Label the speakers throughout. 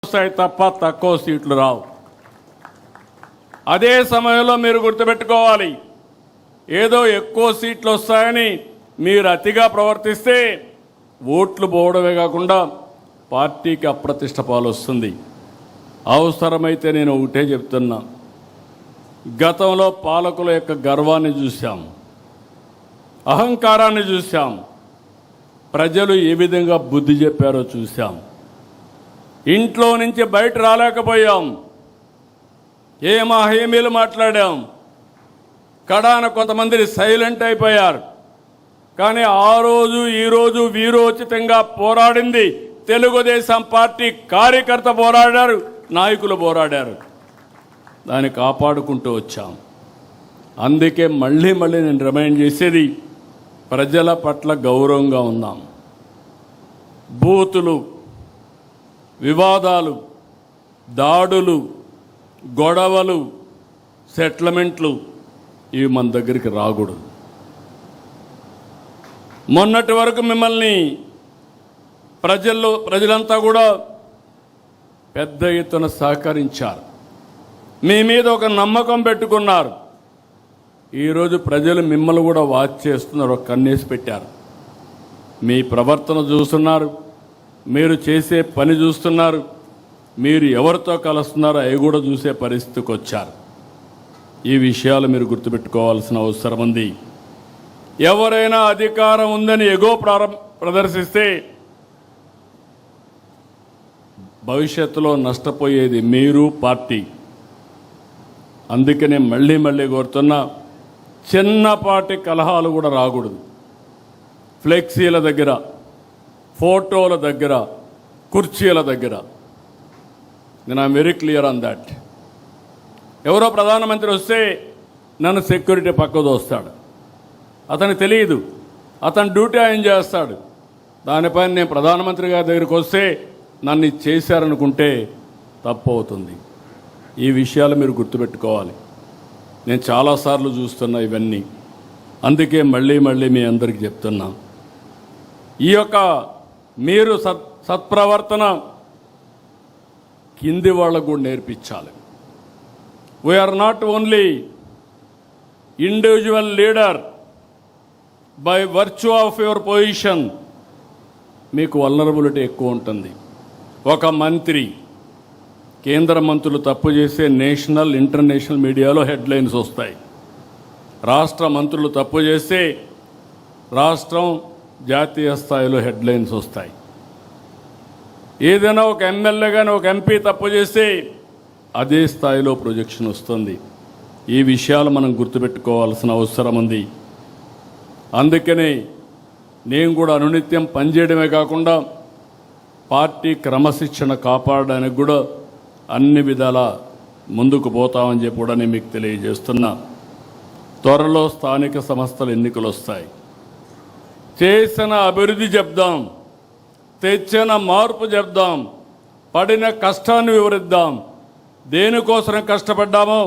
Speaker 1: వస్తాయి తప్ప తక్కువ సీట్లు రావు. అదే సమయంలో మీరు గుర్తుపెట్టుకోవాలి, ఏదో ఎక్కువ సీట్లు వస్తాయని మీరు అతిగా ప్రవర్తిస్తే ఓట్లు పోవడమే కాకుండా పార్టీకి అప్రతిష్ట పాలు వస్తుంది. అవసరమైతే నేను ఒకటే చెప్తున్నా, గతంలో పాలకుల యొక్క గర్వాన్ని చూశాం, అహంకారాన్ని చూశాం, ప్రజలు ఏ విధంగా బుద్ధి చెప్పారో చూశాం. ఇంట్లో నుంచి బయట రాలేకపోయాం, ఏమా హామీలు మాట్లాడాం, కడాన కొంతమంది సైలెంట్ అయిపోయారు. కానీ ఆ రోజు ఈరోజు వీరోచితంగా పోరాడింది తెలుగుదేశం పార్టీ కార్యకర్త పోరాడారు, నాయకులు పోరాడారు. దాన్ని కాపాడుకుంటూ వచ్చాం. అందుకే మళ్ళీ నేను రిమైండ్ చేసేది, ప్రజల పట్ల గౌరవంగా ఉందాం. బూతులు, వివాదాలు, దాడులు, గొడవలు, సెటిల్మెంట్లు ఇవి మన దగ్గరికి రాకూడదు. మొన్నటి వరకు మిమ్మల్ని ప్రజలంతా కూడా పెద్ద ఎత్తున సహకరించారు, మీ మీద ఒక నమ్మకం పెట్టుకున్నారు. ఈరోజు ప్రజలు మిమ్మల్ని కూడా వాచ్ చేస్తున్నారు, ఒక కన్నేసి పెట్టారు. మీ ప్రవర్తన చూస్తున్నారు, మీరు చేసే పని చూస్తున్నారు, మీరు ఎవరితో కలుస్తున్నారో అవి కూడా చూసే పరిస్థితికి వచ్చారు. ఈ విషయాలు మీరు గుర్తుపెట్టుకోవాల్సిన అవసరం ఉంది. ఎవరైనా అధికారం ఉందని ఎగో ప్రదర్శిస్తే భవిష్యత్తులో నష్టపోయేది మీరు, పార్టీ. అందుకనే మళ్ళీ కోరుతున్నా, చిన్నపాటి కలహాలు కూడా రాకూడదు. ఫ్లెక్సీల దగ్గర, ఫోటోల దగ్గర, కుర్చీల దగ్గర. నేను I'm very clear on that. ఎవరో ప్రధానమంత్రి వస్తే నన్ను సెక్యూరిటీ పక్కకు దోస్తాడు, అతనికి తెలియదు, అతను డ్యూటీ ఆయన చేస్తాడు. దానిపైన నేను ప్రధానమంత్రి గారి దగ్గరికి వస్తే నన్ను చేశారనుకుంటే తప్పు అవుతుంది. ఈ విషయాలు మీరు గుర్తుపెట్టుకోవాలి. నేను చాలాసార్లు చూస్తున్నా ఇవన్నీ. అందుకే మళ్ళీ మీ అందరికీ చెప్తున్నా, ఈ యొక్క మీరు సత్ప్రవర్తన కింది వాళ్ళకు కూడా నేర్పించాలి. We're not only individual leader by virtue of your position. మీకు వల్నరబిలిటీ ఎక్కువ ఉంటుంది. ఒక మంత్రి, కేంద్ర మంత్రులు తప్పు చేస్తే నేషనల్, ఇంటర్నేషనల్ మీడియాలో హెడ్లైన్స్ వస్తాయి. రాష్ట్ర మంత్రులు తప్పు చేస్తే రాష్ట్రం, జాతీయ స్థాయిలో హెడ్లైన్స్ వస్తాయి. ఏదైనా ఒక ఎమ్మెల్యే కానీ ఒక ఎంపీ తప్పు చేస్తే అదే స్థాయిలో ప్రొజెక్షన్ వస్తుంది. ఈ విషయాలు మనం గుర్తుపెట్టుకోవాల్సిన అవసరం ఉంది. అందుకనే నేను కూడా అనునిత్యం పనిచేయడమే కాకుండా పార్టీ క్రమశిక్షణ కాపాడడానికి కూడా అన్ని విధాల ముందుకు పోతామని చెప్పి కూడా నేను మీకు తెలియజేస్తున్నా. త్వరలో స్థానిక సంస్థల ఎన్నికలు వస్తాయి. చేసిన అభివృద్ధి చెప్దాం, తెచ్చిన మార్పు చెప్దాం, పడిన కష్టాన్ని వివరిద్దాం, దేనికోసం కష్టపడ్డామో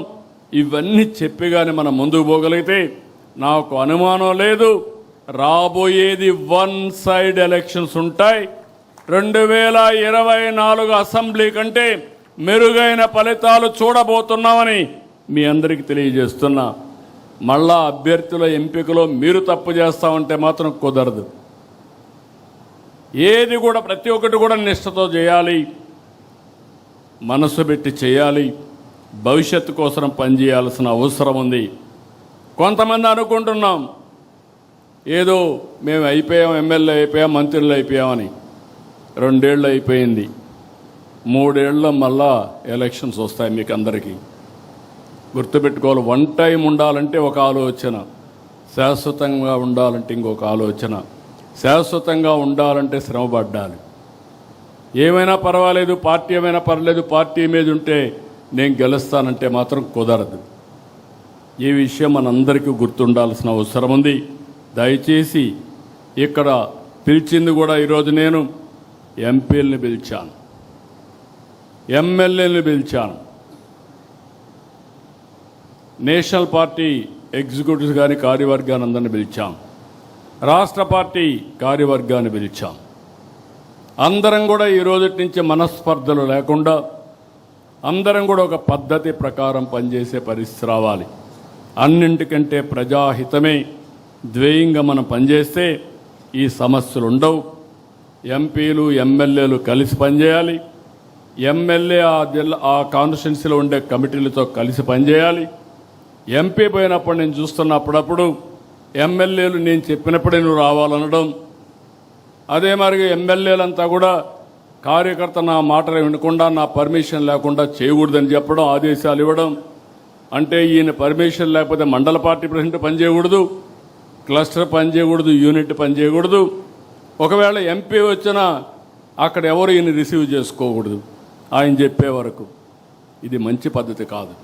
Speaker 1: ఇవన్నీ చెప్పిగానే మనం ముందుకు పోగలిగితే నాకు అనుమానం లేదు, రాబోయేది వన్ సైడ్ ఎలక్షన్స్ ఉంటాయి. 2024 అసెంబ్లీ కంటే మెరుగైన ఫలితాలు చూడబోతున్నామని మీ అందరికీ తెలియజేస్తున్నా. మళ్ళా అభ్యర్థుల ఎంపికలో మీరు తప్పు చేస్తామంటే మాత్రం కుదరదు. ఏది కూడా ప్రతి ఒక్కటి కూడా నిష్ఠతో చేయాలి, మనసు పెట్టి చేయాలి, భవిష్యత్తు కోసం పనిచేయాల్సిన అవసరం ఉంది. కొంతమంది అనుకుంటున్నాం ఏదో మేము అయిపోయాం, ఎమ్మెల్యే అయిపోయాం, మంత్రులు అయిపోయామని. 2 ఏళ్ళు అయిపోయింది, 3 ఏళ్ళలో మళ్ళా ఎలక్షన్స్ వస్తాయి. మీకు అందరికీ గుర్తుపెట్టుకోవాలి, వన్ టైం ఉండాలంటే ఒక ఆలోచన, శాశ్వతంగా ఉండాలంటే ఇంకొక ఆలోచన. శాశ్వతంగా ఉండాలంటే శ్రమపడ్డాలి. ఏమైనా పర్వాలేదు, పార్టీ ఏమైనా పర్లేదు, పార్టీ మీద ఉంటే నేను గెలుస్తానంటే మాత్రం కుదరదు. ఈ విషయం మనందరికీ గుర్తుండాల్సిన అవసరం ఉంది. దయచేసి ఇక్కడ పిలిచింది కూడా ఈరోజు నేను ఎంపీలని పిలిచాను, ఎమ్మెల్యేలని పిలిచాను, నేషనల్ పార్టీ ఎగ్జిక్యూటివ్స్ కానీ కార్యవర్గాన్ని అందరిని పిలిచాం, రాష్ట్ర పార్టీ కార్యవర్గాన్ని పిలిచాం. అందరం కూడా ఈ రోజు నుంచి మనస్పర్ధలు లేకుండా అందరం కూడా ఒక పద్ధతి ప్రకారం పనిచేసే పరిస్థితి రావాలి. అన్నింటికంటే ప్రజాహితమే ధ్యేయంగా మనం పనిచేస్తే ఈ సమస్యలు ఉండవు. ఎంపీలు ఎమ్మెల్యేలు కలిసి పనిచేయాలి. ఎమ్మెల్యే ఆ కాన్స్టిట్యున్సీలో ఉండే కమిటీలతో కలిసి పనిచేయాలి. ఎంపీ పోయినప్పుడు నేను చూస్తున్నప్పుడప్పుడు ఎమ్మెల్యేలు నేను చెప్పినప్పుడే నువ్వు రావాలనడం, అదే మరి ఎమ్మెల్యేలంతా కూడా కార్యకర్త నా మాటలు వినకుండా నా పర్మిషన్ లేకుండా చేయకూడదని చెప్పడం, ఆదేశాలు ఇవ్వడం. అంటే ఈయన పర్మిషన్ లేకపోతే మండల పార్టీ ప్రెసిడెంట్ పనిచేయకూడదు, క్లస్టర్ పనిచేయకూడదు, యూనిట్ పనిచేయకూడదు. ఒకవేళ ఎంపీ వచ్చినా అక్కడ ఎవరు ఈయన రిసీవ్ చేసుకోకూడదు ఆయన చెప్పే వరకు. ఇది మంచి పద్ధతి కాదు.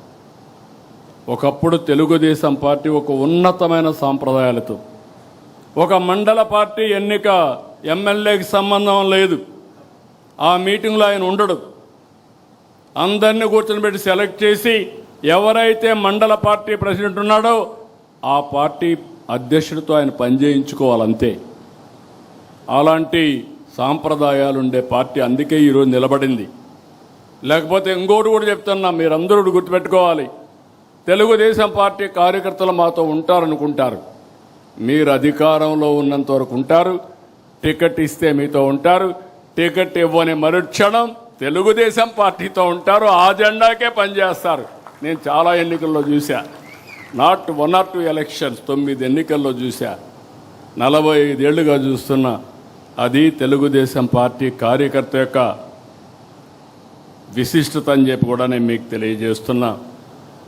Speaker 1: ఒకప్పుడు తెలుగుదేశం పార్టీ ఒక ఉన్నతమైన సాంప్రదాయాలతో, ఒక మండల పార్టీ ఎన్నిక ఎమ్మెల్యేకి సంబంధం లేదు, ఆ మీటింగ్లో ఆయన ఉండడు. అందరినీ కూర్చొని పెట్టి సెలెక్ట్ చేసి ఎవరైతే మండల పార్టీ ప్రెసిడెంట్ ఉన్నాడో ఆ పార్టీ అధ్యక్షుడితో ఆయన పనిచేయించుకోవాలంతే. అలాంటి సాంప్రదాయాలు ఉండే పార్టీ అందుకే ఈరోజు నిలబడింది. లేకపోతే ఇంకోటి కూడా చెప్తున్నా, మీరందరూ గుర్తుపెట్టుకోవాలి, తెలుగుదేశం పార్టీ కార్యకర్తలు మాతో ఉంటారనుకుంటారు. మీరు అధికారంలో ఉన్నంత వరకు ఉంటారు, టికెట్ ఇస్తే మీతో ఉంటారు, టికెట్ ఇవ్వని మరుక్షణం తెలుగుదేశం పార్టీతో ఉంటారు, ఆ జెండాకే పనిచేస్తారు. నేను చాలా ఎన్నికల్లో చూశా, నాట్ 1 or 2 ఎలక్షన్స్, 9 ఎన్నికల్లో చూశా, 45 ఏళ్లుగా చూస్తున్నా. అది తెలుగుదేశం పార్టీ కార్యకర్త యొక్క విశిష్టత అని చెప్పి కూడా నేను మీకు తెలియజేస్తున్నా.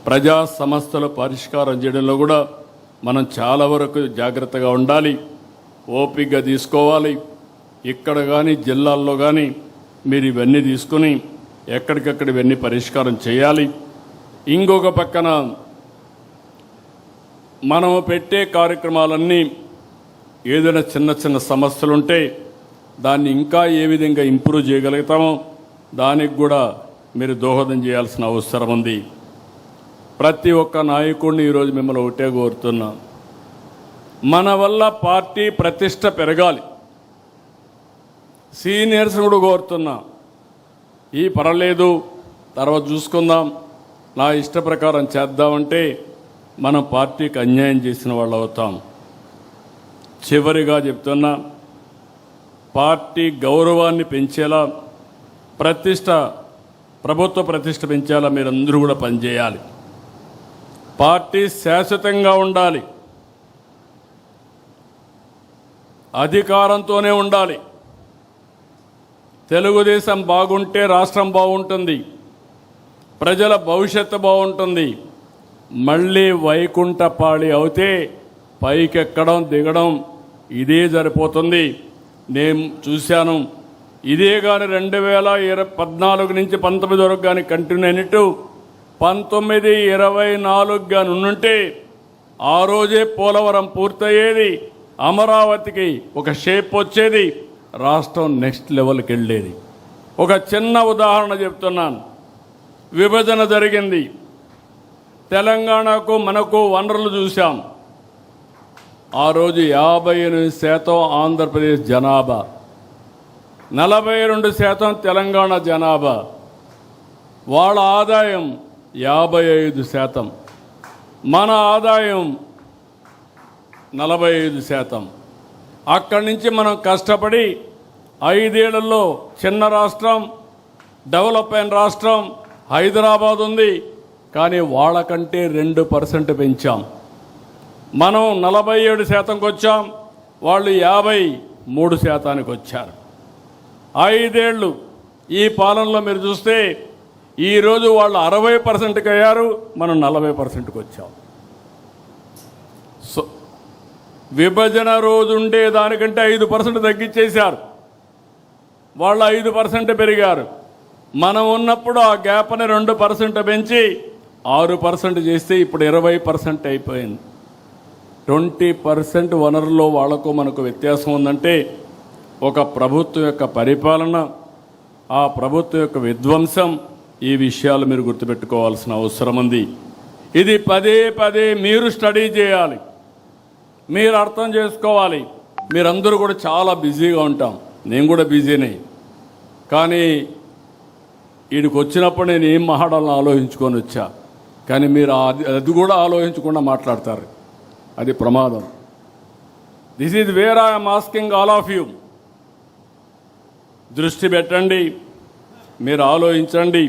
Speaker 1: ప్రజా సమస్యలు పరిష్కారం చేయడంలో కూడా మనం చాలా వరకు జాగ్రత్తగా ఉండాలి, ఓపికగా తీసుకోవాలి. ఇక్కడ కానీ జిల్లాల్లో కానీ మీరు ఇవన్నీ తీసుకుని ఎక్కడికక్కడ ఇవన్నీ పరిష్కారం చేయాలి. ఇంకొక పక్కన మనం పెట్టే కార్యక్రమాలన్నీ ఏదైనా చిన్న చిన్న సమస్యలుంటే దాన్ని ఇంకా ఏ విధంగా ఇంప్రూవ్ చేయగలుగుతామో దానికి కూడా మీరు దోహదం చేయాల్సిన అవసరం ఉంది. ప్రతి ఒక్క నాయకుడిని ఈరోజు మిమ్మల్ని ఒకటే కోరుతున్నా, మన వల్ల పార్టీ ప్రతిష్ట పెరగాలి. సీనియర్స్ కూడా కోరుతున్నా, ఈ పర్వాలేదు తర్వాత చూసుకుందాం, నా ఇష్ట ప్రకారం చేద్దామంటే మనం పార్టీకి అన్యాయం చేసిన వాళ్ళు అవుతాం. చివరిగా చెప్తున్నా, పార్టీ గౌరవాన్ని పెంచేలా, ప్రతిష్ట, ప్రభుత్వ ప్రతిష్ట పెంచేలా మీరందరూ కూడా పనిచేయాలి. పార్టీ శాశ్వతంగా ఉండాలి, అధికారంతోనే ఉండాలి. తెలుగుదేశం బాగుంటే రాష్ట్రం బాగుంటుంది, ప్రజల భవిష్యత్తు బాగుంటుంది. మళ్ళీ వైకుంఠపాళి అవుతే పైకెక్కడం దిగడం ఇదే సరిపోతుంది. నేను చూశాను, ఇదే కానీ 2014 నుంచి 19 వరకు కానీ కంటిన్యూ అయినట్టు 19, 24 కానీ ఉండుంటే ఆ రోజే పోలవరం పూర్తయ్యేది, అమరావతికి ఒక షేప్ వచ్చేది, రాష్ట్రం నెక్స్ట్ లెవెల్కి వెళ్ళేది. ఒక చిన్న ఉదాహరణ చెప్తున్నాను. విభజన జరిగింది, తెలంగాణకు మనకు వనరులు చూశాం. ఆ రోజు 58% ఆంధ్రప్రదేశ్ జనాభా, 42% తెలంగాణ జనాభా. వాళ్ళ ఆదాయం 55%, మన ఆదాయం 45%. అక్కడి నుంచి మనం కష్టపడి 5 ఏళ్లలో చిన్న రాష్ట్రం, డెవలప్ అయిన రాష్ట్రం హైదరాబాద్ ఉంది, కానీ వాళ్ళకంటే 2% పెంచాం. మనం 47%కి వచ్చాం, వాళ్ళు 53%కి వచ్చారు. 5 ఏళ్ళు ఈ పాలనలో మీరు చూస్తే ఈరోజు వాళ్ళు 60%కి అయ్యారు, మనం 40%కి వచ్చాం. సో విభజన రోజు ఉండే దానికంటే 5% తగ్గించేశారు, వాళ్ళు 5% పెరిగారు. మనం ఉన్నప్పుడు ఆ గ్యాప్ని 2% పెంచి 6% చేస్తే ఇప్పుడు 20% అయిపోయింది. 20% వనరుల్లో వాళ్లకు మనకు వ్యత్యాసం ఉందంటే ఒక ప్రభుత్వం యొక్క పరిపాలన, ఆ ప్రభుత్వం యొక్క విధ్వంసం, ఈ విషయాలు మీరు గుర్తుపెట్టుకోవాల్సిన అవసరం ఉంది. ఇది పదే పదే మీరు స్టడీ చేయాలి, మీరు అర్థం చేసుకోవాలి. మీరందరూ కూడా చాలా బిజీగా ఉంటాం, నేను కూడా బిజీనే. కానీ వీడికి వచ్చినప్పుడు నేను ఏం మాట్లాడాలని ఆలోచించుకొని వచ్చా. కానీ మీరు అది కూడా ఆలోచించకుండా మాట్లాడతారు. అది ప్రమాదం. This is where I'm asking all of you. దృష్టి పెట్టండి, మీరు ఆలోచించండి.